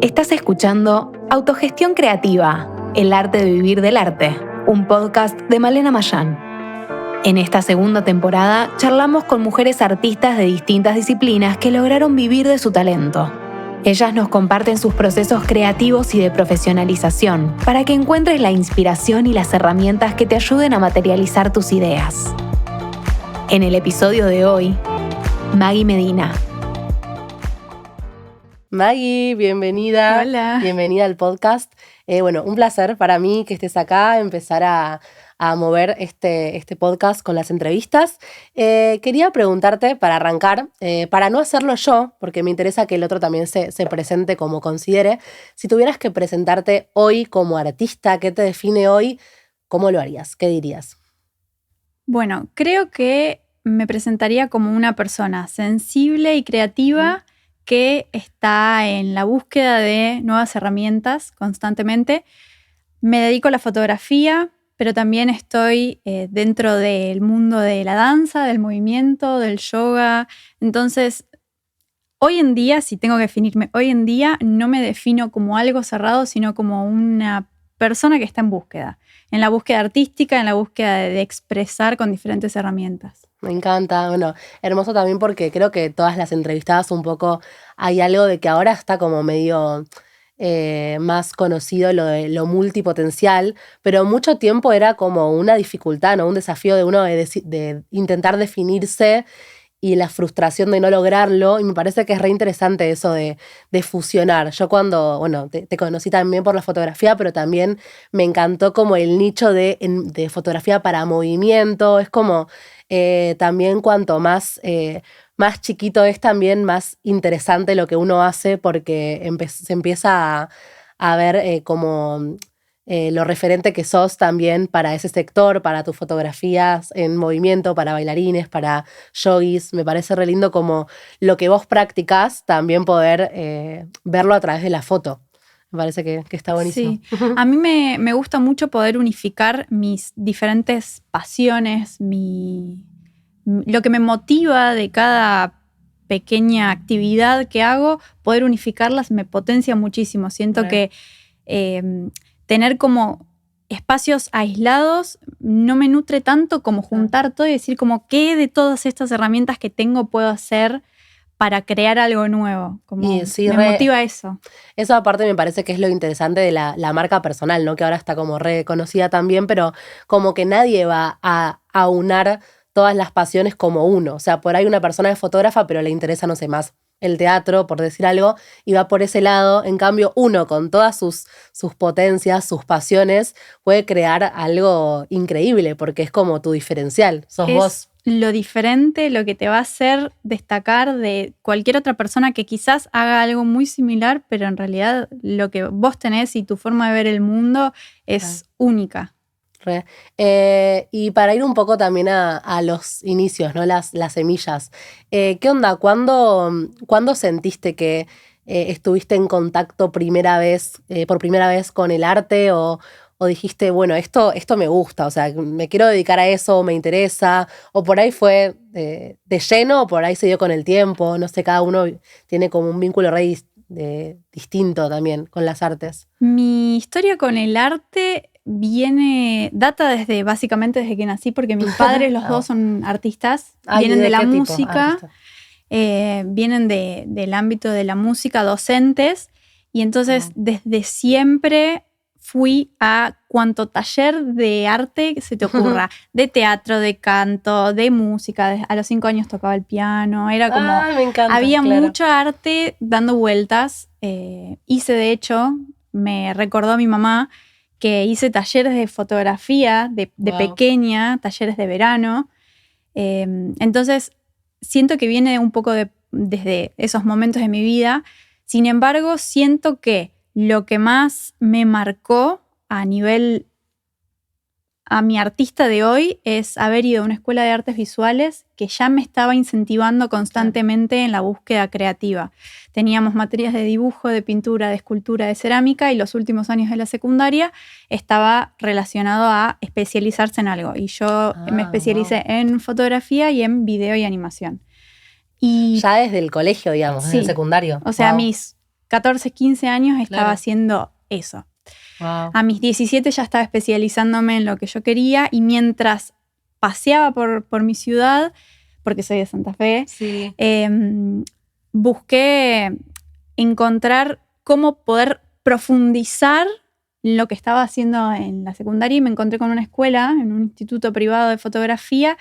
Estás escuchando Autogestión Creativa, el arte de vivir del arte, un podcast de Malena Mayán. En esta segunda temporada charlamos con mujeres artistas de distintas disciplinas que lograron vivir de su talento. Ellas nos comparten sus procesos creativos y de profesionalización para que encuentres la inspiración y las herramientas que te ayuden a materializar tus ideas. En el episodio de hoy, Maggie Medina. Maggie, bienvenida. Hola. Bienvenida al podcast. Un placer para mí que estés acá, empezar a mover este podcast con las entrevistas. Quería preguntarte, para arrancar, para no hacerlo yo, porque me interesa que el otro también se presente como considere, si tuvieras que presentarte hoy como artista, ¿qué te define hoy? ¿Cómo lo harías? ¿Qué dirías? Bueno, creo que me presentaría como una persona sensible y creativa que está en la búsqueda de nuevas herramientas constantemente. Me dedico a la fotografía, pero también estoy dentro del mundo de la danza, del movimiento, del yoga. Entonces, hoy en día, si tengo que definirme, hoy en día no me defino como algo cerrado, sino como una persona que está en la búsqueda artística, en la búsqueda de expresar con diferentes herramientas. Me encanta, hermoso también porque creo que todas las entrevistadas un poco hay algo de que ahora está como medio más conocido lo de lo multipotencial, pero mucho tiempo era como una dificultad, ¿no? Un desafío de uno de intentar definirse y la frustración de no lograrlo, y me parece que es re interesante eso de fusionar. Yo cuando, te conocí también por la fotografía, pero también me encantó como el nicho de fotografía para movimiento. Es como también cuanto más chiquito es, también más interesante lo que uno hace, porque se empieza a ver como lo referente que sos también para ese sector, para tus fotografías en movimiento, para bailarines, para yogis. Me parece re lindo como lo que vos practicás, también poder verlo a través de la foto. Me parece que está buenísimo. Sí, a mí me gusta mucho poder unificar mis diferentes pasiones, lo que me motiva de cada pequeña actividad que hago, poder unificarlas me potencia muchísimo. Siento que tener como espacios aislados no me nutre tanto como juntar todo y decir como qué de todas estas herramientas que tengo puedo hacer para crear algo nuevo. Como sí, me motiva eso. Eso aparte me parece que es lo interesante de la marca personal, ¿no? Que ahora está como reconocida también, pero como que nadie va a aunar todas las pasiones como uno. O sea, por ahí una persona es fotógrafa, pero le interesa, no sé, más el teatro, por decir algo, y va por ese lado. En cambio, uno con todas sus potencias, sus pasiones, puede crear algo increíble, porque es como tu diferencial. Sos vos. Lo diferente, lo que te va a hacer destacar de cualquier otra persona que quizás haga algo muy similar, pero en realidad lo que vos tenés y tu forma de ver el mundo es única. Y para ir un poco también a los inicios, ¿no? Las semillas. ¿Qué onda? ¿Cuándo sentiste que estuviste en contacto por primera vez con el arte o dijiste, bueno, esto me gusta, o sea, me quiero dedicar a eso, me interesa, o por ahí fue de lleno, o por ahí se dio con el tiempo, no sé, cada uno tiene como un vínculo re distinto también con las artes? Mi historia con el arte data básicamente desde que nací, porque mis padres los dos son artistas, vienen de la música, vienen del ámbito de la música, docentes, y entonces desde siempre fui a cuanto taller de arte que se te ocurra, de teatro, de canto, de música. A los 5 años tocaba el piano, era como, me encanta, había claro. mucha arte dando vueltas. Hice, de hecho, me recordó a mi mamá que hice talleres de fotografía de pequeña, talleres de verano. Entonces, siento que viene un poco desde esos momentos de mi vida. Sin embargo, siento que lo que más me marcó a mi artista de hoy es haber ido a una escuela de artes visuales que ya me estaba incentivando constantemente en la búsqueda creativa. Teníamos materias de dibujo, de pintura, de escultura, de cerámica, y los últimos años de la secundaria estaba relacionado a especializarse en algo. Y yo me especialicé en fotografía y en video y animación. Y ya desde el colegio, digamos, sí, desde el secundario. O sea, mis 14, 15 años estaba Claro. haciendo eso. Wow. A mis 17 ya estaba especializándome en lo que yo quería y mientras paseaba por mi ciudad, porque soy de Santa Fe, Sí. busqué encontrar cómo poder profundizar lo que estaba haciendo en la secundaria y me encontré con una escuela, en un instituto privado de fotografía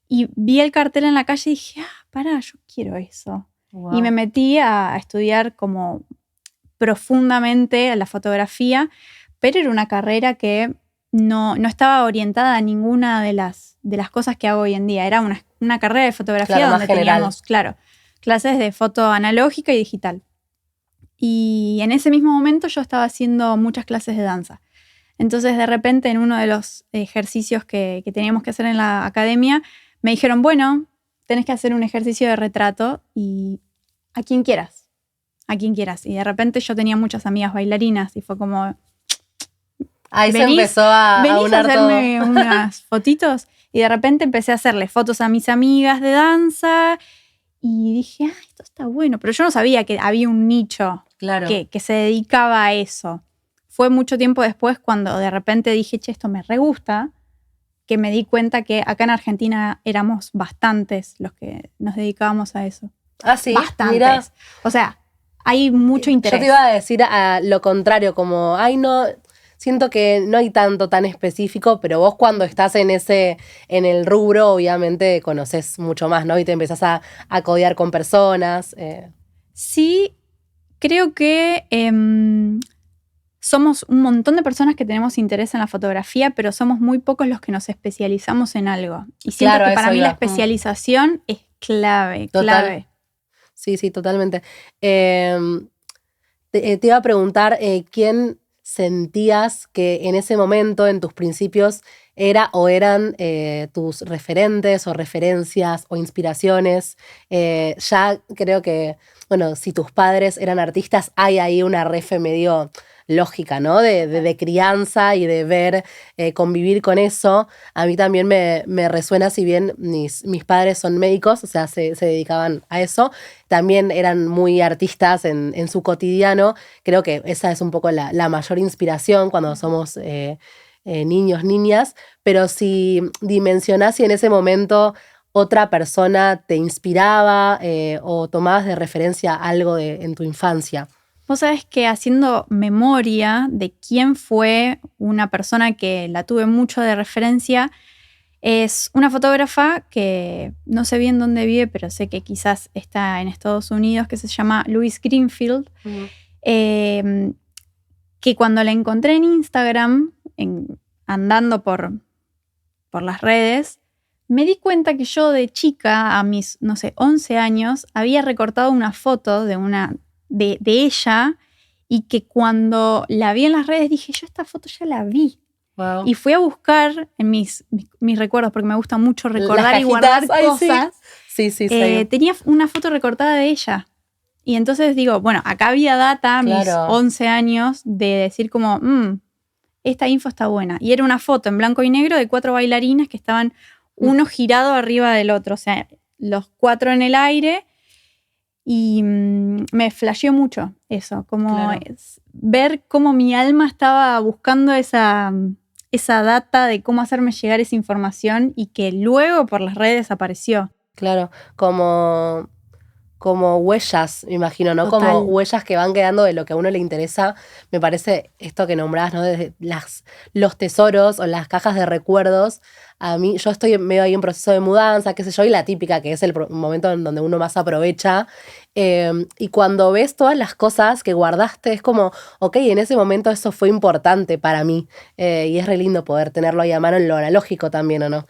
y vi el cartel en la calle y dije, pará, yo quiero eso. Wow. Y me metí a estudiar como profundamente la fotografía, pero era una carrera que no estaba orientada a ninguna de las cosas que hago hoy en día. Era una carrera de fotografía Claro, más donde general. teníamos, claro, clases de foto analógica y digital. Y en ese mismo momento yo estaba haciendo muchas clases de danza. Entonces, de repente, en uno de los ejercicios que teníamos que hacer en la academia, me dijeron, bueno, tenés que hacer un ejercicio de retrato y a quien quieras. Y de repente yo tenía muchas amigas bailarinas y fue como, Ahí se ¿venís? empezó a ¿venís a unar hacerme todo. unas fotitos? Y de repente empecé a hacerle fotos a mis amigas de danza y dije, esto está bueno. Pero yo no sabía que había un nicho Claro. que se dedicaba a eso. Fue mucho tiempo después cuando de repente dije, che, esto me re gusta, que me di cuenta que acá en Argentina éramos bastantes los que nos dedicábamos a eso. Ah, sí. Bastantes. Mira. O sea, hay mucho interés. Yo te iba a decir a lo contrario, como, no, siento que no hay tanto tan específico, pero vos cuando estás en el rubro, obviamente conoces mucho más, ¿no? Y te empezás a codear con personas. Sí, creo que somos un montón de personas que tenemos interés en la fotografía, pero somos muy pocos los que nos especializamos en algo. Y siento Claro, que para eso mí iba. la especialización es clave, Total. clave. Sí, totalmente. Te iba a preguntar, ¿quién sentías que en ese momento, en tus principios, era o eran tus referentes o referencias o inspiraciones? Ya creo que, bueno, si tus padres eran artistas, hay ahí una refe medio lógica, ¿no? De crianza y de ver, convivir con eso. A mí también me resuena, si bien mis padres son médicos, o sea, se dedicaban a eso, también eran muy artistas en su cotidiano. Creo que esa es un poco la mayor inspiración cuando somos niños, niñas, pero si dimensionás si en ese momento otra persona te inspiraba o tomabas de referencia algo en tu infancia. Vos sabés que haciendo memoria de quién fue una persona que la tuve mucho de referencia, es una fotógrafa que no sé bien dónde vive, pero sé que quizás está en Estados Unidos, que se llama Louise Greenfield, que cuando la encontré en Instagram, andando por las redes, me di cuenta que yo de chica, a mis, 11 años, había recortado una foto de ella y que cuando la vi en las redes dije, yo esta foto ya la vi. Wow. Y fui a buscar en mis recuerdos, porque me gusta mucho recordar Las y guardar cajitas, cosas. Sí. Tenía una foto recortada de ella. Y entonces digo, bueno, acá había data, mis 11 años, de decir como, esta info está buena. Y era una foto en blanco y negro de 4 bailarines que estaban uno girado arriba del otro, o sea, los 4 en el aire. Y me flasheó mucho eso, como ver cómo mi alma estaba buscando esa data de cómo hacerme llegar esa información y que luego por las redes apareció. Claro, como huellas, me imagino, ¿no? Total. Como huellas que van quedando de lo que a uno le interesa. Me parece esto que nombrás, ¿no? Desde los tesoros o las cajas de recuerdos. A mí, yo estoy medio ahí en proceso de mudanza, qué sé yo, y la típica que es el momento en donde uno más aprovecha. Y cuando ves todas las cosas que guardaste, es como, ok, en ese momento eso fue importante para mí. Y es re lindo poder tenerlo ahí a mano en lo analógico también, ¿o no?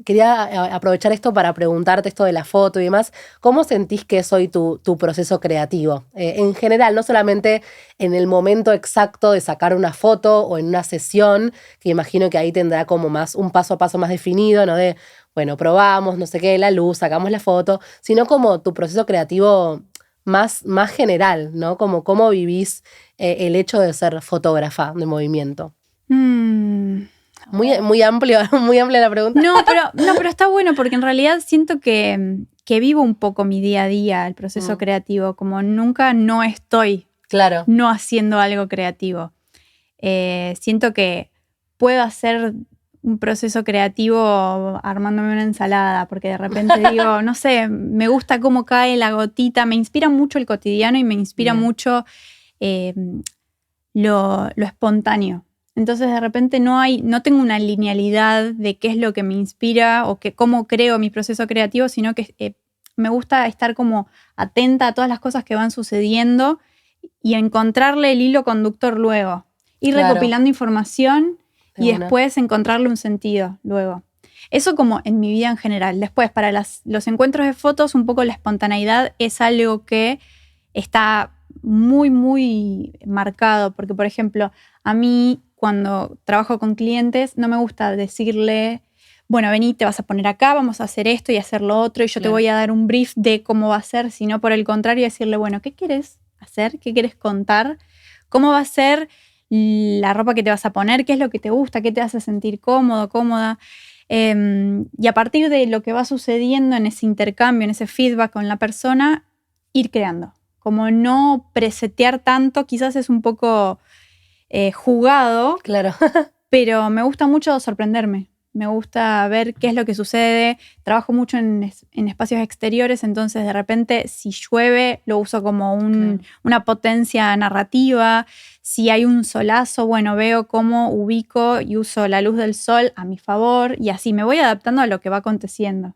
Quería aprovechar esto para preguntarte esto de la foto y demás. ¿Cómo sentís que es hoy tu proceso creativo? En general, no solamente en el momento exacto de sacar una foto o en una sesión, que imagino que ahí tendrá como más un paso a paso más definido, ¿no? De, bueno, probamos, no sé qué, la luz, sacamos la foto, sino como tu proceso creativo más general, ¿no? Como cómo vivís el hecho de ser fotógrafa de movimiento. Muy amplia la pregunta. No, pero está bueno porque en realidad siento que que vivo un poco mi día a día, el proceso creativo, como nunca no estoy Claro. no haciendo algo creativo. Siento que puedo hacer un proceso creativo armándome una ensalada, porque de repente digo, no sé, me gusta cómo cae la gotita, me inspira mucho el cotidiano y me inspira mucho lo espontáneo. Entonces de repente no tengo una linealidad de qué es lo que me inspira o cómo creo mi proceso creativo, sino que me gusta estar como atenta a todas las cosas que van sucediendo y encontrarle el hilo conductor luego. Ir recopilando información y después encontrarle un sentido luego. Eso como en mi vida en general. Después, para los encuentros de fotos, un poco la espontaneidad es algo que está muy, muy marcado. Porque, por ejemplo, a mí, cuando trabajo con clientes, no me gusta decirle, bueno, vení, te vas a poner acá, vamos a hacer esto y hacer lo otro, y yo te voy a dar un brief de cómo va a ser, sino por el contrario, decirle, bueno, ¿qué quieres hacer? ¿Qué quieres contar? ¿Cómo va a ser la ropa que te vas a poner? ¿Qué es lo que te gusta? ¿Qué te hace sentir cómodo, cómoda? Y a partir de lo que va sucediendo en ese intercambio, en ese feedback con la persona, ir creando. Como no presetear tanto, quizás es un poco jugado, Claro. pero me gusta mucho sorprenderme. Me gusta ver qué es lo que sucede. Trabajo mucho en espacios exteriores, entonces de repente si llueve lo uso como una potencia narrativa. Si hay un solazo, bueno, veo cómo ubico y uso la luz del sol a mi favor y así me voy adaptando a lo que va aconteciendo.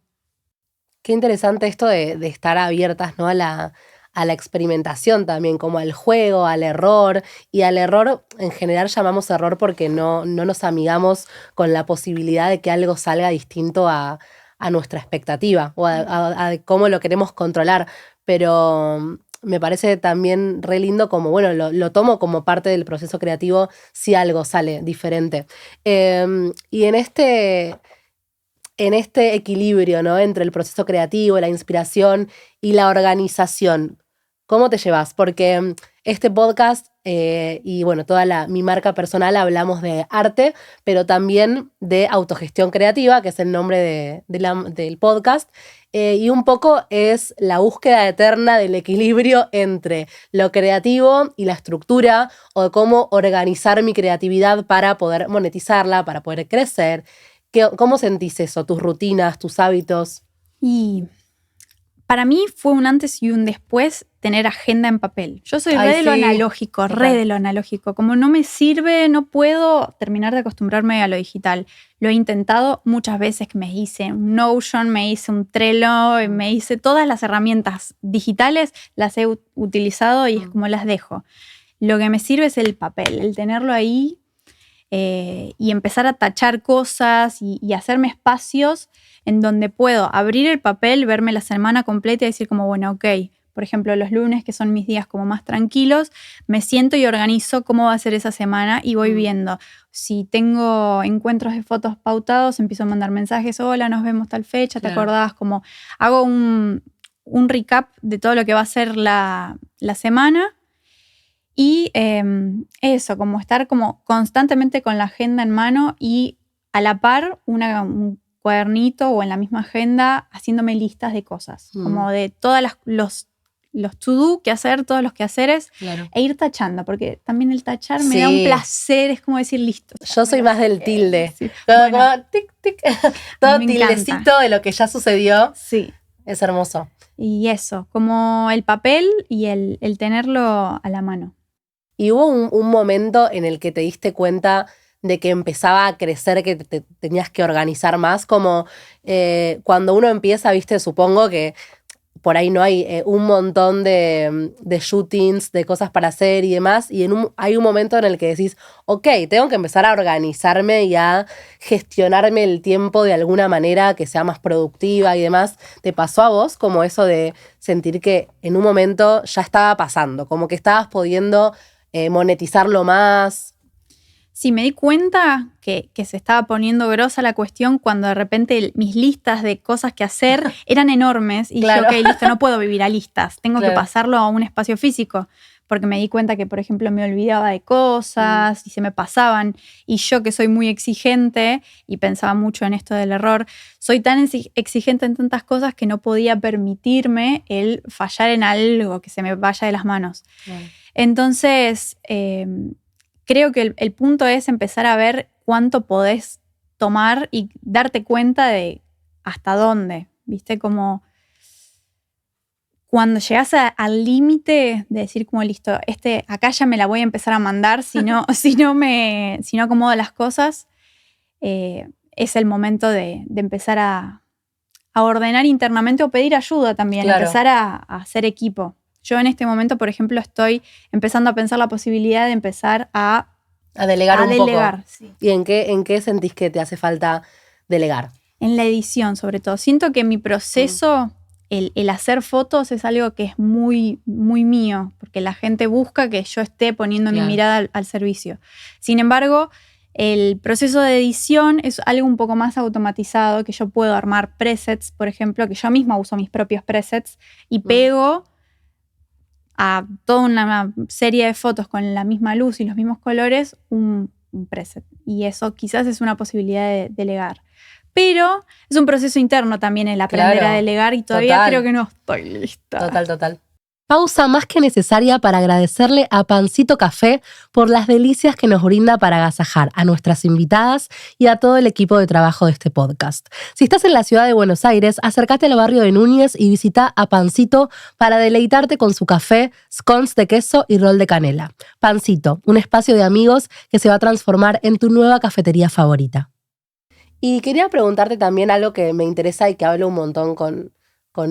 Qué interesante esto de estar abiertas, ¿no? a la experimentación también, como al juego, al error. Y al error, en general llamamos error porque no nos amigamos con la posibilidad de que algo salga distinto a nuestra expectativa o a cómo lo queremos controlar. Pero me parece también re lindo como, bueno, lo tomo como parte del proceso creativo si algo sale diferente. Y en este equilibrio, ¿no? Entre el proceso creativo, la inspiración y la organización, ¿cómo te llevas? Porque este podcast y bueno, toda mi marca personal hablamos de arte, pero también de autogestión creativa, que es el nombre del podcast, y un poco es la búsqueda eterna del equilibrio entre lo creativo y la estructura, o de cómo organizar mi creatividad para poder monetizarla, para poder crecer. ¿Cómo sentís eso? ¿Tus rutinas, tus hábitos? Y para mí fue un antes y un después tener agenda en papel. Yo soy re de lo analógico, re de lo analógico. Como no me sirve, no puedo terminar de acostumbrarme a lo digital. Lo he intentado muchas veces, que me hice un Notion, me hice un Trello, me hice todas las herramientas digitales, las he utilizado y es como las dejo. Lo que me sirve es el papel, el tenerlo ahí y empezar a tachar cosas y hacerme espacios en donde puedo abrir el papel, verme la semana completa y decir como, bueno, ok, por ejemplo, los lunes, que son mis días como más tranquilos, me siento y organizo cómo va a ser esa semana y voy viendo. Si tengo encuentros de fotos pautados, empiezo a mandar mensajes, hola, nos vemos tal fecha, ¿te acordás? Como hago un recap de todo lo que va a ser la semana. Y eso, como estar como constantemente con la agenda en mano y a la par un cuadernito o en la misma agenda haciéndome listas de cosas, como de todos los to-do que hacer, todos los quehaceres, e ir tachando, porque también el tachar me da un placer, es como decir listo. Yo soy más del tilde. Sí. Como tic, tic. Todo tildecito de lo que ya sucedió. Sí. Es hermoso. Y eso, como el papel y el tenerlo a la mano. ¿Y hubo un momento en el que te diste cuenta de que empezaba a crecer, que te tenías que organizar más? Como cuando uno empieza, viste, supongo que por ahí no hay un montón de shootings, de cosas para hacer y demás, y hay un momento en el que decís, ok, tengo que empezar a organizarme y a gestionarme el tiempo de alguna manera que sea más productiva y demás. ¿Te pasó a vos como eso de sentir que en un momento ya estaba pasando, como que estabas pudiendo monetizarlo más? Sí, me di cuenta que se estaba poniendo grosa la cuestión cuando de repente mis listas de cosas que hacer eran enormes y claro. yo, ok, listo, no puedo vivir a listas, tengo que pasarlo a un espacio físico, porque me di cuenta que, por ejemplo, me olvidaba de cosas y se me pasaban. Y yo, que soy muy exigente y pensaba mucho en esto del error, soy tan exigente en tantas cosas que no podía permitirme el fallar en algo, que se me vaya de las manos. Entonces, creo que el punto es empezar a ver cuánto podés tomar y darte cuenta de hasta dónde, ¿viste? Como cuando llegas al límite de decir como listo, acá ya me la voy a empezar a mandar si no acomodo las cosas, es el momento de empezar a ordenar internamente o pedir ayuda también, empezar a hacer equipo. Yo en este momento, por ejemplo, estoy empezando a pensar la posibilidad de empezar a delegar un poco. Sí. ¿Y en qué sentís que te hace falta delegar? En la edición, sobre todo. Siento que mi proceso, el hacer fotos es algo que es muy, muy mío, porque la gente busca que yo esté poniendo mi mirada al servicio. Sin embargo, el proceso de edición es algo un poco más automatizado, que yo puedo armar presets, por ejemplo, que yo misma uso mis propios presets y pego a toda una serie de fotos con la misma luz y los mismos colores un preset. Y eso quizás es una posibilidad de delegar. Pero es un proceso interno también el aprender a delegar y todavía creo que no estoy lista. Total. Pausa más que necesaria para agradecerle a Pancito Café por las delicias que nos brinda para agasajar a nuestras invitadas y a todo el equipo de trabajo de este podcast. Si estás en la ciudad de Buenos Aires, acércate al barrio de Núñez y visita a Pancito para deleitarte con su café, scones de queso y rol de canela. Pancito, un espacio de amigos que se va a transformar en tu nueva cafetería favorita. Y quería preguntarte también algo que me interesa y que hablo un montón con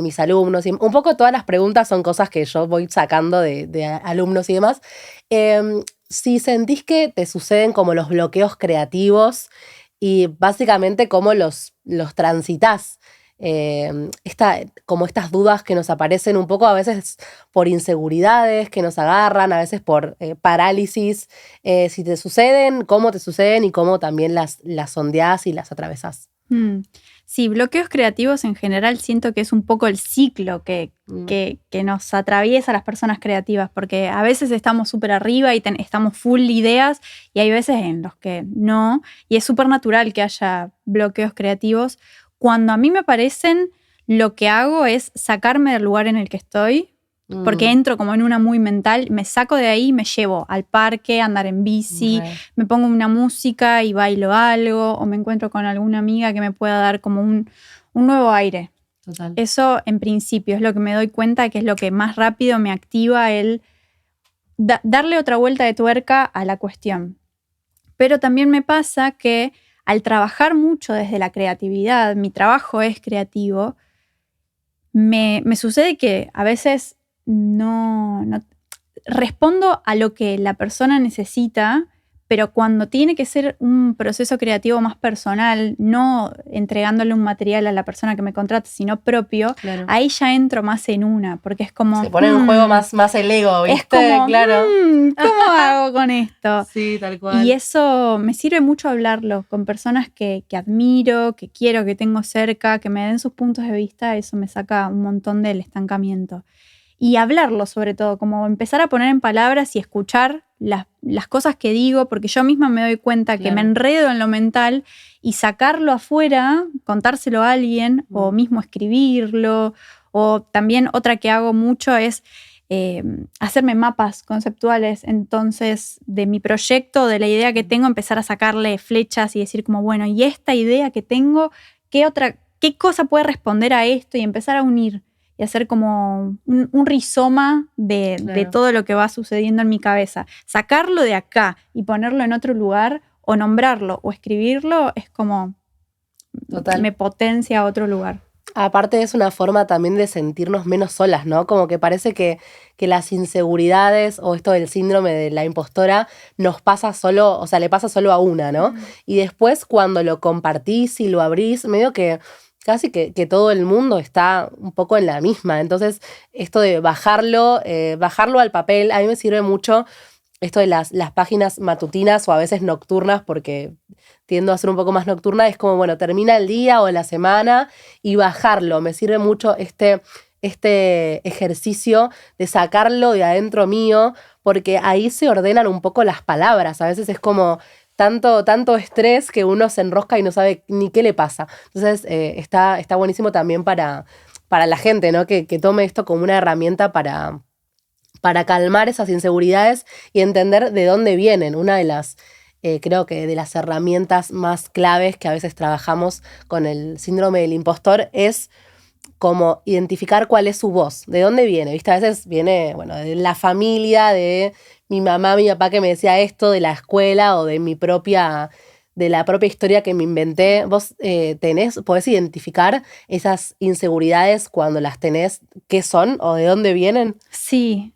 mis alumnos. Y un poco todas las preguntas son cosas que yo voy sacando de alumnos y demás. Si sentís que te suceden como los bloqueos creativos y básicamente cómo los transitas. Como estas dudas que nos aparecen un poco a veces por inseguridades que nos agarran, a veces por parálisis. Si te suceden, cómo te suceden y cómo también las sondeás y las atravesás. Sí, bloqueos creativos en general siento que es un poco el ciclo que nos atraviesa a las personas creativas, porque a veces estamos súper arriba y estamos full ideas y hay veces en los que no, y es súper natural que haya bloqueos creativos. Cuando a mí me aparecen, lo que hago es sacarme del lugar en el que estoy, porque entro como en una muy mental, me saco de ahí y me llevo al parque, a andar en bici, me pongo una música y bailo algo, o me encuentro con alguna amiga que me pueda dar como un nuevo aire. Total. Eso en principio es lo que me doy cuenta que es lo que más rápido me activa el darle otra vuelta de tuerca a la cuestión. Pero también me pasa que al trabajar mucho desde la creatividad, mi trabajo es creativo, me sucede que a veces no respondo a lo que la persona necesita, pero cuando tiene que ser un proceso creativo más personal, no entregándole un material a la persona que me contrata, sino propio, ahí ya entro más en una, porque es como... Se pone en juego más el ego, ¿viste? Es como, ¿cómo hago con esto? Sí, tal cual. Y eso me sirve mucho hablarlo con personas que admiro, que quiero, que tengo cerca, que me den sus puntos de vista, eso me saca un montón del estancamiento. Y hablarlo sobre todo, como empezar a poner en palabras y escuchar las cosas que digo, porque yo misma me doy cuenta que me enredo en lo mental y sacarlo afuera, contárselo a alguien o mismo escribirlo. O también otra que hago mucho es hacerme mapas conceptuales, entonces de mi proyecto, de la idea que tengo, empezar a sacarle flechas y decir como, bueno, y esta idea que tengo, ¿qué cosa puede responder a esto? Y empezar a unir y hacer como un rizoma de todo lo que va sucediendo en mi cabeza. Sacarlo de acá y ponerlo en otro lugar, o nombrarlo o escribirlo, es como me potencia a otro lugar. Aparte es una forma también de sentirnos menos solas, ¿no? Como que parece que las inseguridades o esto del síndrome de la impostora nos pasa solo, o sea, le pasa solo a una, ¿no? Y después cuando lo compartís y lo abrís, medio que casi que todo el mundo está un poco en la misma. Entonces, esto de bajarlo al papel, a mí me sirve mucho esto de las páginas matutinas o a veces nocturnas, porque tiendo a ser un poco más nocturna. Es como, bueno, termina el día o la semana y bajarlo. Me sirve mucho este ejercicio de sacarlo de adentro mío, porque ahí se ordenan un poco las palabras. A veces es como tanto estrés que uno se enrosca y no sabe ni qué le pasa. Entonces está buenísimo también para la gente, ¿no? Que tome esto como una herramienta para calmar esas inseguridades y entender de dónde vienen. Una de las, creo que de las herramientas más claves que a veces trabajamos con el síndrome del impostor es como identificar cuál es su voz, de dónde viene, ¿viste? A veces viene, bueno, de la familia, de mi mamá, mi papá que me decía esto, de la escuela o de de la propia historia que me inventé. ¿Vos podés identificar esas inseguridades cuando las tenés, qué son o de dónde vienen? Sí.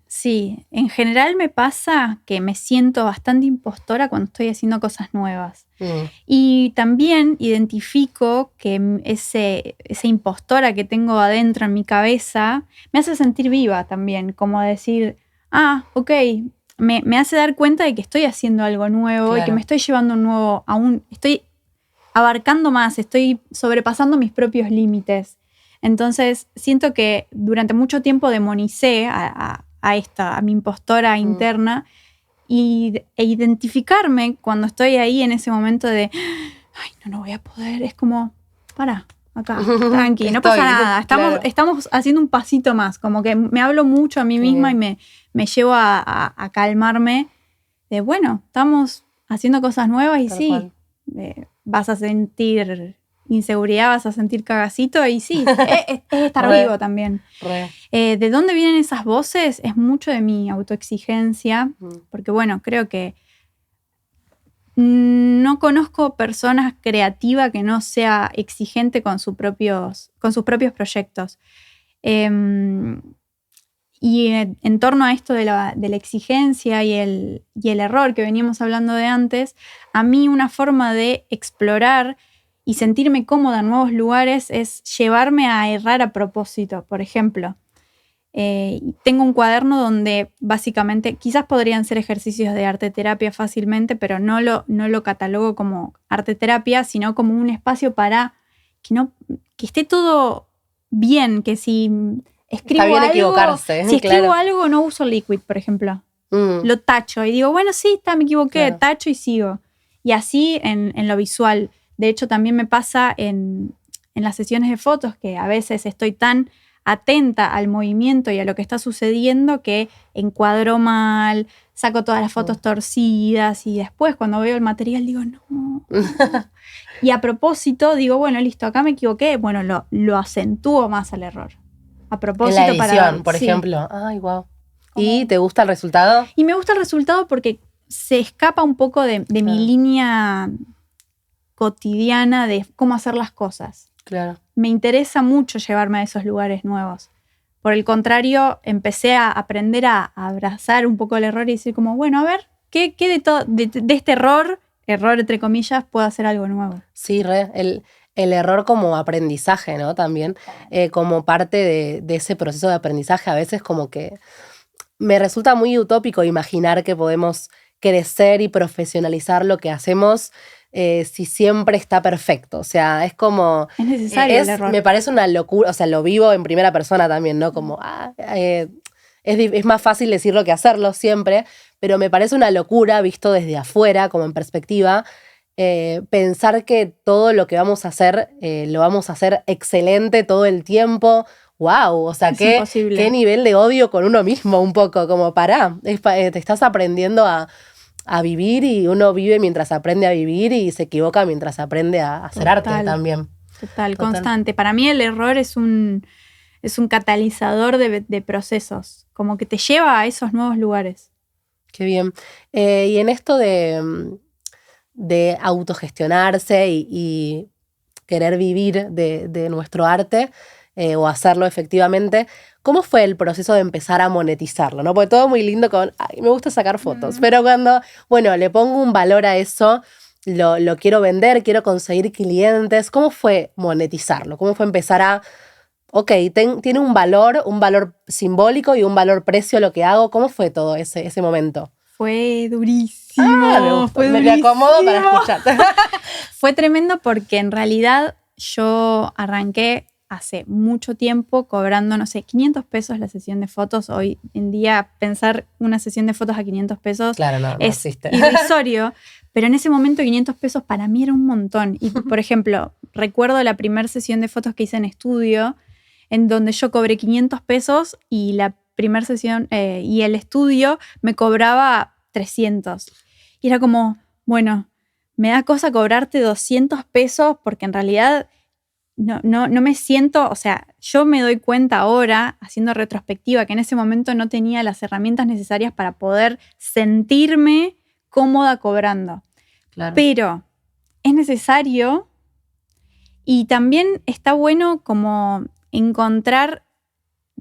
En general me pasa que me siento bastante impostora cuando estoy haciendo cosas nuevas. Y también identifico que esa impostora que tengo adentro en mi cabeza me hace sentir viva también, como decir, ok, me hace dar cuenta de que estoy haciendo algo nuevo, claro, y que me estoy llevando un nuevo, estoy abarcando más, estoy sobrepasando mis propios límites. Entonces siento que durante mucho tiempo demonicé a mi impostora interna, e identificarme cuando estoy ahí en ese momento de, ay, no voy a poder, es como, para, acá, tranqui, no pasa nada, estamos haciendo un pasito más, como que me hablo mucho a mí misma y me llevo a calmarme de, bueno, estamos haciendo cosas nuevas y sí, vas a sentir inseguridad, vas a sentir cagacito y sí, es estar vivo también. ¿De dónde vienen esas voces? Es mucho de mi autoexigencia, porque bueno, creo que no conozco personas creativas que no sea exigente con sus propios proyectos. Y en torno a esto de la exigencia y el error que veníamos hablando de antes, a mí una forma de explorar y sentirme cómoda en nuevos lugares es llevarme a errar a propósito. Por ejemplo, tengo un cuaderno donde básicamente quizás podrían ser ejercicios de arte terapia fácilmente, pero no lo catalogo como arte terapia, sino como un espacio para que esté todo bien, que si escribo está bien algo, equivocarse, si escribo algo no uso Liquid, por ejemplo. Lo tacho y digo, bueno, sí, me equivoqué, claro, tacho y sigo. Y así en lo visual. De hecho, también me pasa en las sesiones de fotos que a veces estoy tan atenta al movimiento y a lo que está sucediendo que encuadro mal, saco todas las fotos torcidas y después cuando veo el material digo, no. Y a propósito digo, bueno, listo, acá me equivoqué, bueno, lo acentúo más al error. A propósito. En la edición, por ejemplo. Ay, wow. ¿Y te gusta el resultado? Y me gusta el resultado porque se escapa un poco de mi línea cotidiana de cómo hacer las cosas. Claro. Me interesa mucho llevarme a esos lugares nuevos. Por el contrario, empecé a aprender a abrazar un poco el error y decir como, bueno, a ver, ¿qué de este error entre comillas, puedo hacer algo nuevo? Sí, el error como aprendizaje, ¿no? También como parte de ese proceso de aprendizaje. A veces como que me resulta muy utópico imaginar que podemos crecer y profesionalizar lo que hacemos si siempre está perfecto. O sea, es como... Es necesario el error. Me parece una locura, o sea, lo vivo en primera persona también, ¿no? Como, es más fácil decirlo que hacerlo siempre, pero me parece una locura visto desde afuera, como en perspectiva, pensar que todo lo que vamos a hacer, lo vamos a hacer excelente todo el tiempo. ¡Wow! O sea, qué nivel de odio con uno mismo un poco, como te estás aprendiendo a vivir y uno vive mientras aprende a vivir y se equivoca mientras aprende a hacer arte también. Total, constante. Para mí el error es un catalizador de procesos, como que te lleva a esos nuevos lugares. Qué bien. Y en esto de autogestionarse y querer vivir de nuestro arte o hacerlo efectivamente, ¿cómo fue el proceso de empezar a monetizarlo? ¿No? Porque todo muy lindo me gusta sacar fotos, pero cuando, bueno, le pongo un valor a eso, lo quiero vender, quiero conseguir clientes, ¿cómo fue monetizarlo? ¿Cómo fue empezar a, ok, tiene un valor simbólico y un valor precio lo que hago? ¿Cómo fue todo ese momento? Fue durísimo. Me acomodo para escucharte. Fue tremendo porque en realidad yo arranqué hace mucho tiempo cobrando, no sé, 500 pesos la sesión de fotos. Hoy en día pensar una sesión de fotos a 500 pesos Claro, no es existe. irrisorio, pero en ese momento 500 pesos para mí era un montón. Y, por ejemplo, recuerdo la primera sesión de fotos que hice en estudio, en donde yo cobré 500 pesos y la primera sesión y el estudio me cobraba 300. Y era como, bueno, me da cosa cobrarte 200 pesos porque en realidad no me siento, o sea, yo me doy cuenta ahora, haciendo retrospectiva, que en ese momento no tenía las herramientas necesarias para poder sentirme cómoda cobrando. Claro. Pero es necesario y también está bueno como encontrar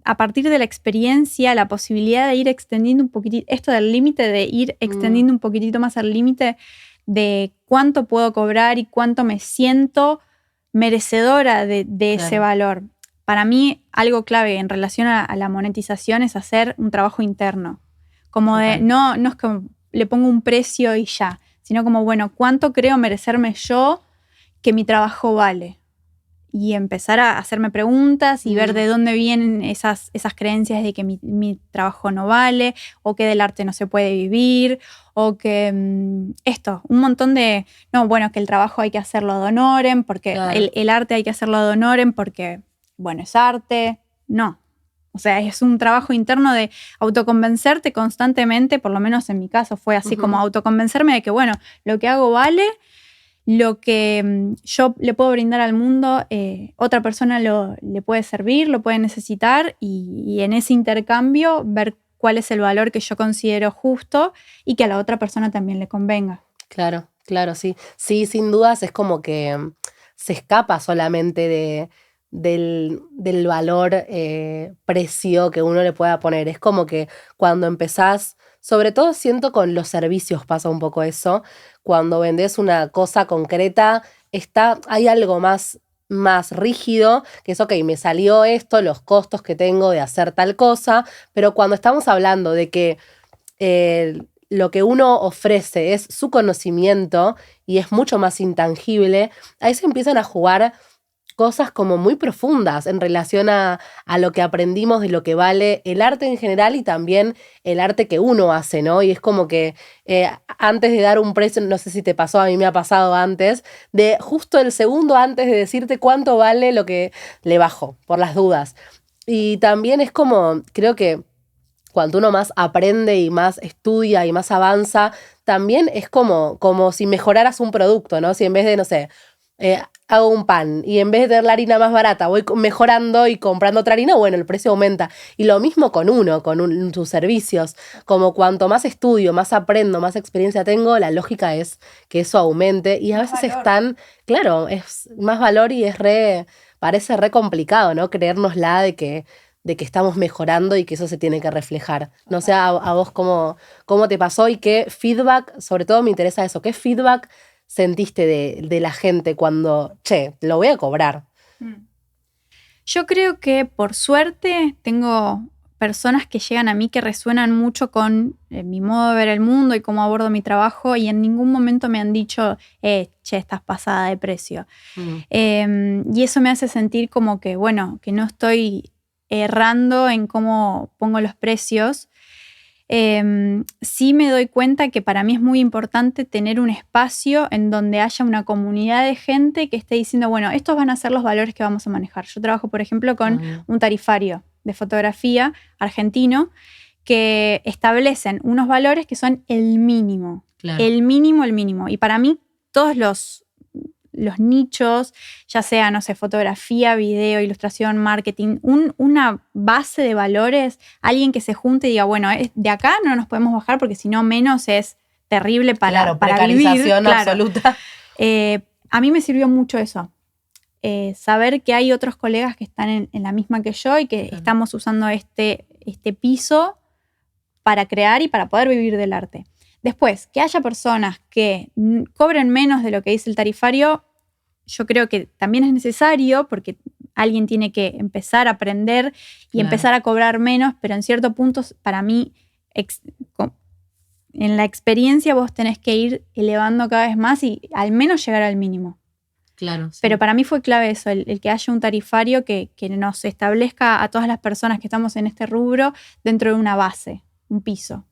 a partir de la experiencia la posibilidad de ir extendiendo un poquitito, esto del límite, de ir extendiendo un poquitito más el límite de cuánto puedo cobrar y cuánto me siento merecedora de ese valor. Para mí, algo clave en relación a la monetización es hacer un trabajo interno. Como de, no es que le pongo un precio y ya, sino como, bueno, ¿cuánto creo merecerme yo que mi trabajo vale? Y empezar a hacerme preguntas y ver de dónde vienen esas creencias de que mi trabajo no vale, o que del arte no se puede vivir, o que un montón de, no, bueno, que el trabajo hay que hacerlo ad honorem, porque el arte hay que hacerlo ad honorem porque, bueno, es arte. No. O sea, es un trabajo interno de autoconvencerte constantemente, por lo menos en mi caso fue así, como autoconvencerme de que, bueno, lo que hago vale. Lo que yo le puedo brindar al mundo, otra persona le puede servir, lo puede necesitar y en ese intercambio ver cuál es el valor que yo considero justo y que a la otra persona también le convenga. Claro, sí. Sí, sin dudas es como que se escapa solamente del valor precio que uno le pueda poner. Es como que cuando empezás, sobre todo siento con los servicios pasa un poco eso, cuando vendés una cosa concreta, hay algo más rígido, que es, ok, me salió esto, los costos que tengo de hacer tal cosa, pero cuando estamos hablando de que lo que uno ofrece es su conocimiento y es mucho más intangible, ahí se empiezan a jugar cosas como muy profundas en relación a lo que aprendimos de lo que vale el arte en general y también el arte que uno hace, ¿no? Y es como que antes de dar un precio, no sé si te pasó, a mí me ha pasado antes, de justo el segundo antes de decirte cuánto vale lo que le bajo, por las dudas. Y también es como, creo que cuando uno más aprende y más estudia y más avanza, también es como si mejoraras un producto, ¿no? Si en vez de, no sé, hago un pan y en vez de tener la harina más barata voy mejorando y comprando otra harina, bueno, el precio aumenta. Y lo mismo con sus servicios. Como cuanto más estudio, más aprendo, más experiencia tengo, la lógica es que eso aumente. Y a veces claro, es más valor y parece re complicado, ¿no? Creérnosla de que estamos mejorando y que eso se tiene que reflejar. No sé a vos cómo te pasó y qué feedback, sobre todo me interesa eso, qué feedback sentiste de la gente cuando, lo voy a cobrar. Yo creo que por suerte tengo personas que llegan a mí que resuenan mucho con mi modo de ver el mundo y cómo abordo mi trabajo y en ningún momento me han dicho, estás pasada de precio. Y eso me hace sentir como que, bueno, que no estoy errando en cómo pongo los precios. Sí me doy cuenta que para mí es muy importante tener un espacio en donde haya una comunidad de gente que esté diciendo, bueno, estos van a ser los valores que vamos a manejar. Yo trabajo, por ejemplo, con un tarifario de fotografía argentino que establecen unos valores que son el mínimo. Claro. El mínimo. Y para mí todos los nichos, ya sea, no sé, fotografía, video, ilustración, marketing, una base de valores, alguien que se junte y diga, bueno, de acá no nos podemos bajar porque si no menos es terrible para vivir. Absoluta. A mí me sirvió mucho eso. Saber que hay otros colegas que están en la misma que yo y que estamos usando este piso para crear y para poder vivir del arte. Después, que haya personas que cobren menos de lo que dice el tarifario, yo creo que también es necesario porque alguien tiene que empezar a aprender y empezar a cobrar menos, pero en ciertos puntos, para mí, en la experiencia vos tenés que ir elevando cada vez más y al menos llegar al mínimo. Claro. Sí. Pero para mí fue clave eso, el que haya un tarifario que nos establezca a todas las personas que estamos en este rubro dentro de una base, un piso.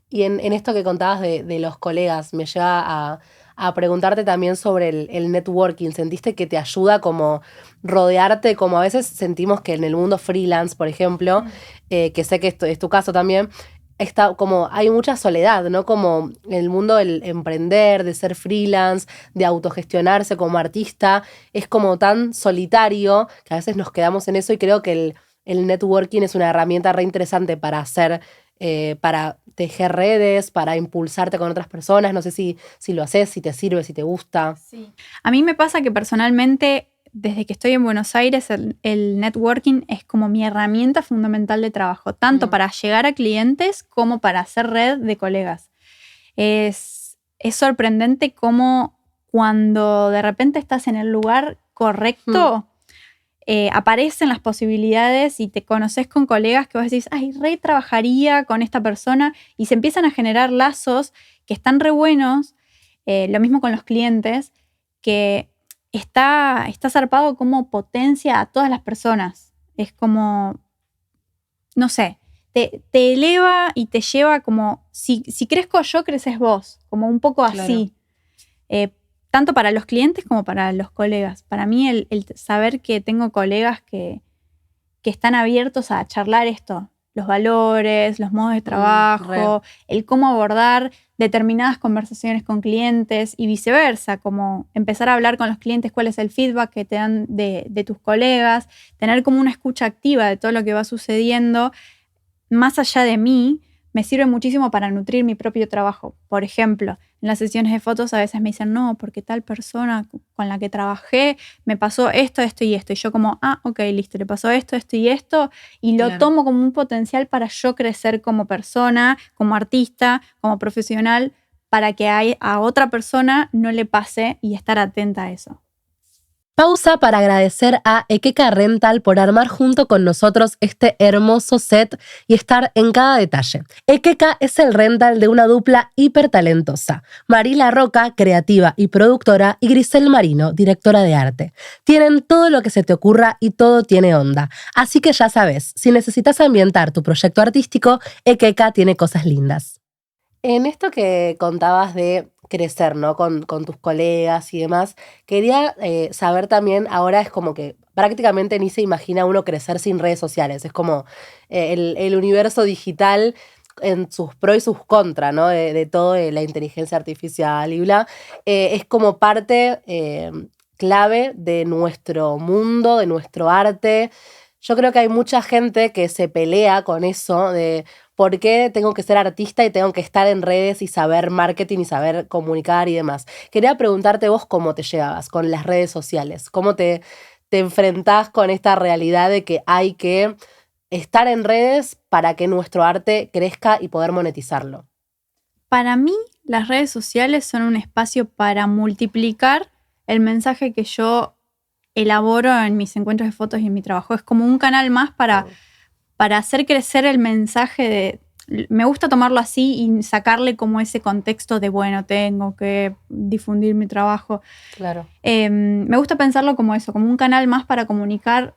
Y en esto que contabas de los colegas, me lleva a preguntarte también sobre el networking. ¿Sentiste que te ayuda como rodearte? Como a veces sentimos que en el mundo freelance, por ejemplo, que sé que esto es tu caso también, está como hay mucha soledad, ¿no? Como en el mundo del emprender, de ser freelance, de autogestionarse como artista, es como tan solitario que a veces nos quedamos en eso y creo que el networking es una herramienta re interesante para hacer, para tejer redes, para impulsarte con otras personas. No sé si lo haces, si te sirve, si te gusta. Sí. A mí me pasa que personalmente, desde que estoy en Buenos Aires, el networking es como mi herramienta fundamental de trabajo, tanto para llegar a clientes como para hacer red de colegas. Es sorprendente cómo cuando de repente estás en el lugar correcto, aparecen las posibilidades y te conoces con colegas que vos decís, ay, re trabajaría con esta persona, y se empiezan a generar lazos que están re buenos. Lo mismo con los clientes, que está zarpado como potencia a todas las personas. Es como, no sé, te eleva y te lleva como, si crezco yo, creces vos, como un poco así. Tanto para los clientes como para los colegas. Para mí el saber que tengo colegas que están abiertos a charlar esto, los valores, los modos de trabajo, el cómo abordar determinadas conversaciones con clientes y viceversa, como empezar a hablar con los clientes, cuál es el feedback que te dan de tus colegas, tener como una escucha activa de todo lo que va sucediendo, más allá de mí, me sirve muchísimo para nutrir mi propio trabajo. Por ejemplo, en las sesiones de fotos a veces me dicen, no, porque tal persona con la que trabajé me pasó esto, esto y esto. Y yo como, ok, listo, le pasó esto, esto y esto. Y lo tomo como un potencial para yo crecer como persona, como artista, como profesional, para que a otra persona no le pase y estar atenta a eso. Pausa para agradecer a Ekeka Rental por armar junto con nosotros este hermoso set y estar en cada detalle. Ekeka es el rental de una dupla hiper talentosa. Marila Roca, creativa y productora, y Grisel Marino, directora de arte. Tienen todo lo que se te ocurra y todo tiene onda. Así que ya sabes, si necesitas ambientar tu proyecto artístico, Ekeka tiene cosas lindas. En esto que contabas de crecer, ¿no? Con tus colegas y demás, quería saber también, ahora es como que prácticamente ni se imagina uno crecer sin redes sociales, es como el universo digital en sus pros y sus contras, ¿no? De todo, de la inteligencia artificial y bla, es como parte clave de nuestro mundo, de nuestro arte. Yo creo que hay mucha gente que se pelea con eso de por qué tengo que ser artista y tengo que estar en redes y saber marketing y saber comunicar y demás. Quería preguntarte vos cómo te llevabas con las redes sociales, cómo te enfrentás con esta realidad de que hay que estar en redes para que nuestro arte crezca y poder monetizarlo. Para mí, las redes sociales son un espacio para multiplicar el mensaje que yo elaboro en mis encuentros de fotos y en mi trabajo. Es como un canal más para hacer crecer el mensaje me gusta tomarlo así y sacarle como ese contexto de, bueno, tengo que difundir mi trabajo. Claro. Me gusta pensarlo como eso, como un canal más para comunicar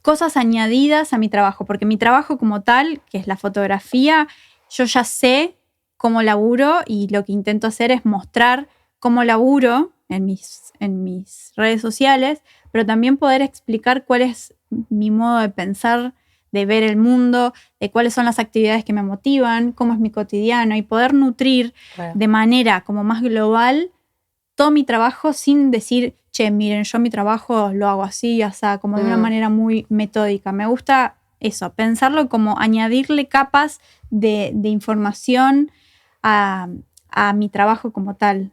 cosas añadidas a mi trabajo, porque mi trabajo como tal, que es la fotografía, yo ya sé cómo laburo y lo que intento hacer es mostrar cómo laburo en mis redes sociales, pero también poder explicar cuál es mi modo de pensar, de ver el mundo, de cuáles son las actividades que me motivan, cómo es mi cotidiano y poder nutrir de manera como más global todo mi trabajo sin decir, che, miren, yo mi trabajo lo hago así, o sea, como de una manera muy metódica. Me gusta eso, pensarlo como añadirle capas de información a mi trabajo como tal.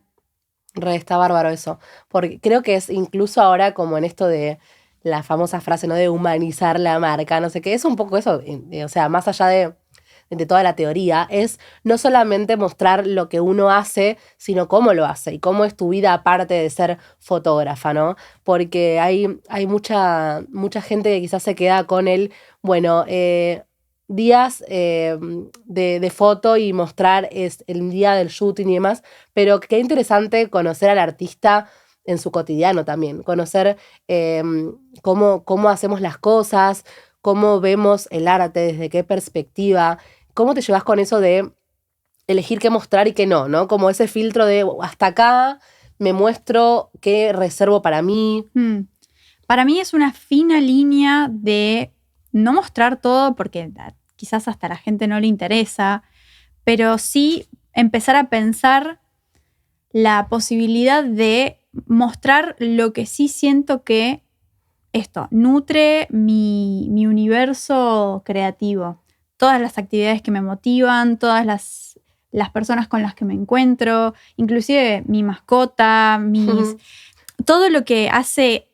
Está bárbaro eso, porque creo que es incluso ahora como en esto de la famosa frase, ¿no? De humanizar la marca, no sé qué, es un poco eso, o sea, más allá de toda la teoría, es no solamente mostrar lo que uno hace, sino cómo lo hace y cómo es tu vida aparte de ser fotógrafa, ¿no? Porque hay mucha gente que quizás se queda con el, bueno, días de foto y mostrar es el día del shooting y demás, pero qué interesante conocer al artista en su cotidiano también, conocer cómo hacemos las cosas, cómo vemos el arte, desde qué perspectiva, cómo te llevas con eso de elegir qué mostrar y qué no, ¿no? Como ese filtro de hasta acá me muestro, qué reservo para mí. Para mí es una fina línea de no mostrar todo porque quizás hasta a la gente no le interesa, pero sí empezar a pensar la posibilidad de mostrar lo que sí siento que esto nutre mi universo creativo. Todas las actividades que me motivan, todas las personas con las que me encuentro, inclusive mi mascota, todo lo que hace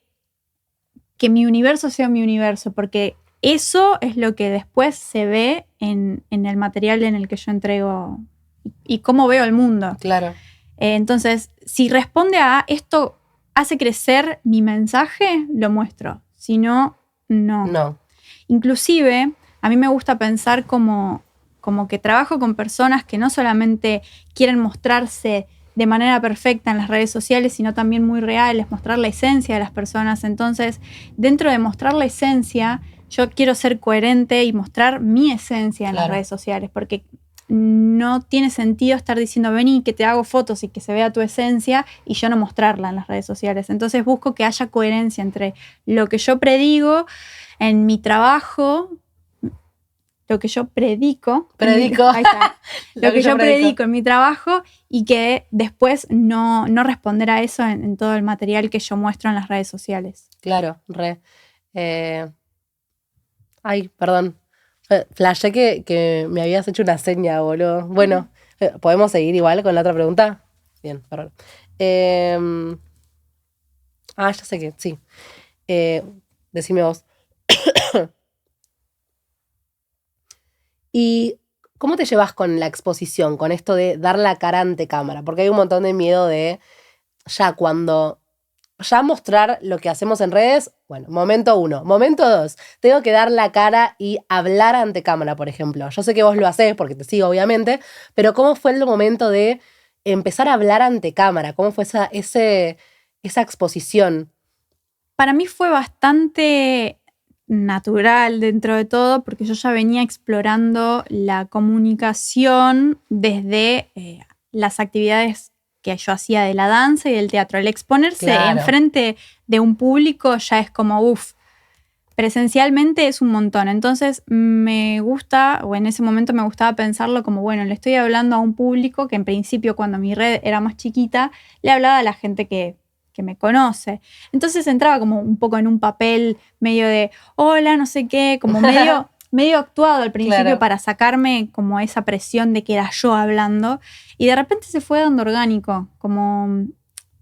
que mi universo sea mi universo, porque eso es lo que después se ve en el material en el que yo entrego y cómo veo el mundo. Claro. Entonces, si responde a esto, hace crecer mi mensaje, lo muestro. Si no, no. No. Inclusive, a mí me gusta pensar como que trabajo con personas que no solamente quieren mostrarse de manera perfecta en las redes sociales, sino también muy reales, mostrar la esencia de las personas. Entonces, dentro de mostrar la esencia, yo quiero ser coherente y mostrar mi esencia en las redes sociales, porque no tiene sentido estar diciendo vení que te hago fotos y que se vea tu esencia y yo no mostrarla en las redes sociales. Entonces busco que haya coherencia entre lo que yo predigo en mi trabajo, lo que yo predico. Ahí está. lo que yo predico en mi trabajo y que después no responder a eso en todo el material que yo muestro en las redes sociales. Claro, perdón. Flashé que me habías hecho una seña, boludo. Bueno, ¿podemos seguir igual con la otra pregunta? Bien, perdón. Ya sé que sí. Decime vos. ¿Y cómo te llevas con la exposición, con esto de dar la cara ante cámara? Porque hay un montón de miedo de ya mostrar lo que hacemos en redes. Bueno, momento 1. Momento 2. Tengo que dar la cara y hablar ante cámara, por ejemplo. Yo sé que vos lo hacés porque te sigo, obviamente, pero ¿cómo fue el momento de empezar a hablar ante cámara? ¿Cómo fue esa exposición? Para mí fue bastante natural dentro de todo, porque yo ya venía explorando la comunicación desde las actividades que yo hacía de la danza y del teatro. El exponerse enfrente de un público ya es como, presencialmente es un montón. Entonces me gusta, o en ese momento me gustaba pensarlo como, bueno, le estoy hablando a un público que en principio cuando mi red era más chiquita, le hablaba a la gente que me conoce. Entonces entraba como un poco en un papel medio de hola, no sé qué, como medio actuado al principio para sacarme como esa presión de que era yo hablando, y de repente se fue dando orgánico, como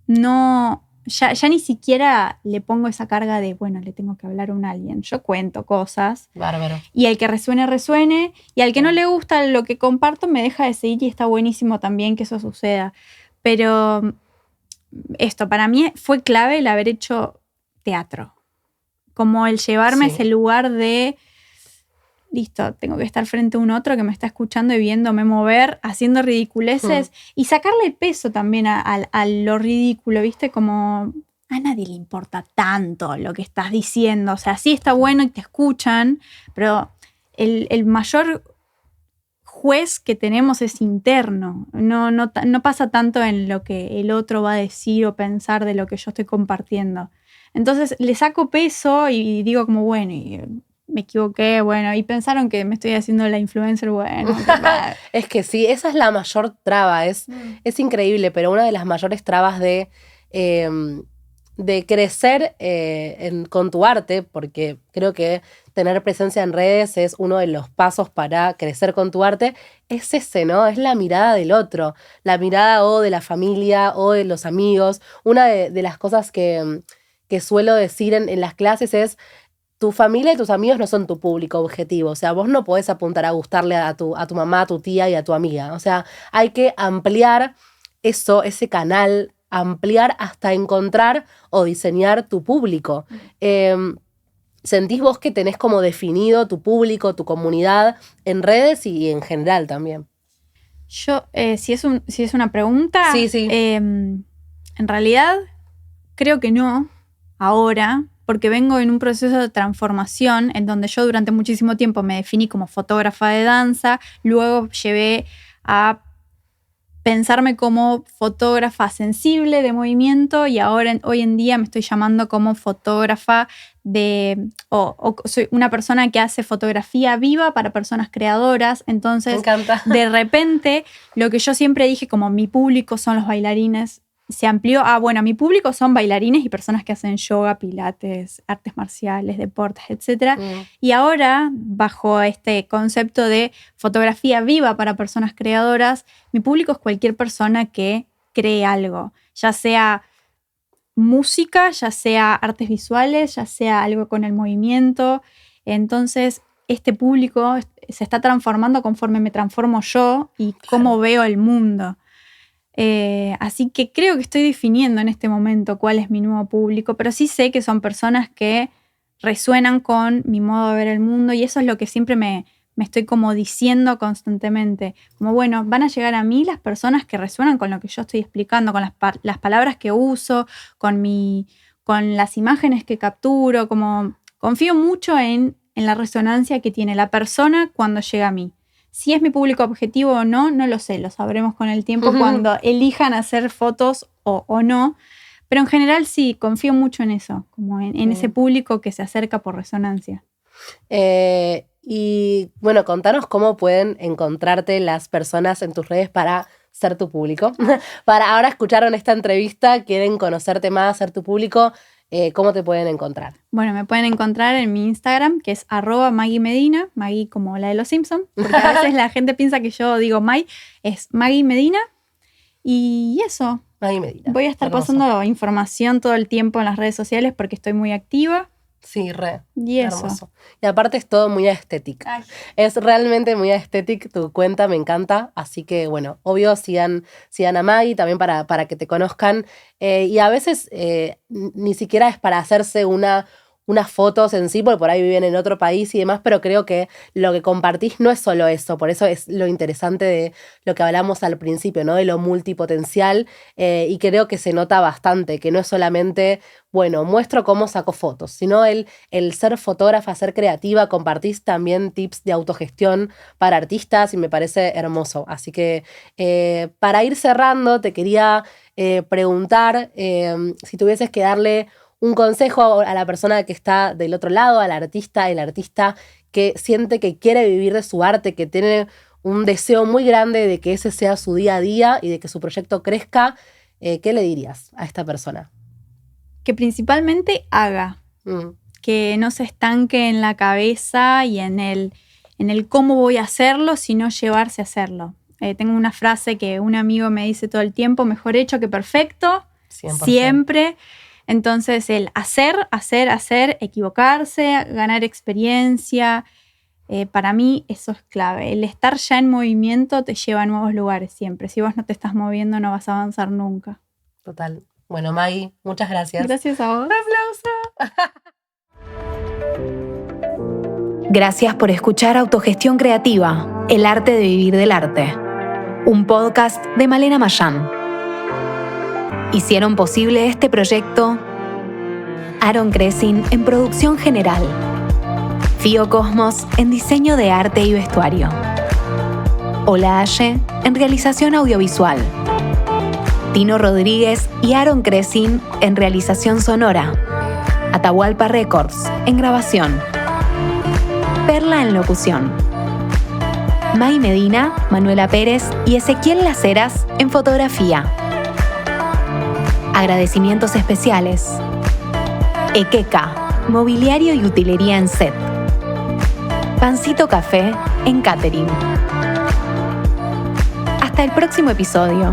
no, ya ni siquiera le pongo esa carga de, bueno, le tengo que hablar a un alguien. Yo cuento cosas. Bárbaro. Y al que resuene, y al que no le gusta lo que comparto me deja de seguir, y está buenísimo también que eso suceda. Pero esto, para mí fue clave el haber hecho teatro. Como el llevarme a ese lugar de, listo, tengo que estar frente a un otro que me está escuchando y viéndome mover, haciendo ridiculeces, y sacarle el peso también a lo ridículo, ¿viste? Como a nadie le importa tanto lo que estás diciendo. O sea, sí está bueno y te escuchan, pero el mayor juez que tenemos es interno. No pasa tanto en lo que el otro va a decir o pensar de lo que yo estoy compartiendo. Entonces le saco peso y digo como, bueno, y me equivoqué, bueno, y pensaron que me estoy haciendo la influencer, bueno. Es que sí, esa es la mayor traba, es increíble, pero una de las mayores trabas de crecer con tu arte, porque creo que tener presencia en redes es uno de los pasos para crecer con tu arte, es ese, ¿no? Es la mirada del otro, la mirada o de la familia o de los amigos. Una de las cosas que suelo decir en las clases es: tu familia y tus amigos no son tu público objetivo. O sea, vos no podés apuntar a gustarle a tu mamá, a tu tía y a tu amiga. O sea, hay que ampliar eso, ese canal, ampliar hasta encontrar o diseñar tu público. ¿Sentís vos que tenés como definido tu público, tu comunidad en redes y en general también? Yo, si es una pregunta, sí. En realidad creo que no, ahora, porque vengo en un proceso de transformación en donde yo durante muchísimo tiempo me definí como fotógrafa de danza, luego llevé a pensarme como fotógrafa sensible de movimiento y ahora hoy en día me estoy llamando como fotógrafa o soy una persona que hace fotografía viva para personas creadoras. Entonces, me encanta. De repente, lo que yo siempre dije como mi público son los bailarines, se amplió a, bueno, mi público son bailarines y personas que hacen yoga, pilates, artes marciales, deportes, etc. Y ahora, bajo este concepto de fotografía viva para personas creadoras, mi público es cualquier persona que cree algo, ya sea música, ya sea artes visuales, ya sea algo con el movimiento. Entonces, este público se está transformando conforme me transformo yo y cómo veo el mundo. Así que creo que estoy definiendo en este momento cuál es mi nuevo público, pero sí sé que son personas que resuenan con mi modo de ver el mundo y eso es lo que siempre me estoy como diciendo constantemente. Como bueno, van a llegar a mí las personas que resuenan con lo que yo estoy explicando, con las palabras que uso, con las imágenes que capturo. Como confío mucho en la resonancia que tiene la persona cuando llega a mí. Si es mi público objetivo o no, no lo sé, lo sabremos con el tiempo cuando elijan hacer fotos o no. Pero en general sí, confío mucho en eso, como en ese público que se acerca por resonancia. Y bueno, contanos cómo pueden encontrarte las personas en tus redes para ser tu público. Para ahora escucharon esta entrevista, quieren conocerte más, ser tu público. ¿Cómo te pueden encontrar? Bueno, me pueden encontrar en mi Instagram, que es @Maggie Medina, Maggie como la de los Simpsons, porque a veces la gente piensa que yo digo Maggie, es Maggie Medina. Y eso, Maggie Medina. Voy a estar pasando información todo el tiempo en las redes sociales porque estoy muy activa. Sí, re. Y eso. Hermoso. Y aparte es todo muy estético. Es realmente muy estético tu cuenta, me encanta. Así que, bueno, obvio, sigan a Maggie también para que te conozcan. Y a veces ni siquiera es para hacerse unas fotos en sí, porque por ahí viven en otro país y demás, pero creo que lo que compartís no es solo eso, por eso es lo interesante de lo que hablamos al principio, ¿no? De lo multipotencial, y creo que se nota bastante, que no es solamente, bueno, muestro cómo saco fotos, sino el ser fotógrafa, ser creativa, compartís también tips de autogestión para artistas y me parece hermoso. Así que para ir cerrando, te quería preguntar si tuvieses que darle un consejo a la persona que está del otro lado, al artista, el artista que siente que quiere vivir de su arte, que tiene un deseo muy grande de que ese sea su día a día y de que su proyecto crezca, ¿qué le dirías a esta persona? Que principalmente haga, que no se estanque en la cabeza y en el cómo voy a hacerlo, sino llevarse a hacerlo. Tengo una frase que un amigo me dice todo el tiempo, mejor hecho que perfecto, 100%. Siempre. Entonces el hacer, equivocarse, ganar experiencia, para mí eso es clave. El estar ya en movimiento te lleva a nuevos lugares siempre. Si vos no te estás moviendo no vas a avanzar nunca. Total. Bueno, Maggie, muchas gracias. Gracias a vos. ¡Un aplauso! Gracias por escuchar Autogestión Creativa, el arte de vivir del arte. Un podcast de Malena Mayán. Hicieron posible este proyecto Aaron Cressin en producción general, Fío Cosmos en diseño de arte y vestuario, Ola Aye en realización audiovisual, Tino Rodríguez y Aaron Cressin en realización sonora, Atahualpa Records en grabación, Perla en locución, May Medina, Manuela Pérez y Ezequiel Laceras en fotografía. Agradecimientos especiales. Ekeka, mobiliario y utilería en set. Pancito Café en catering. Hasta el próximo episodio.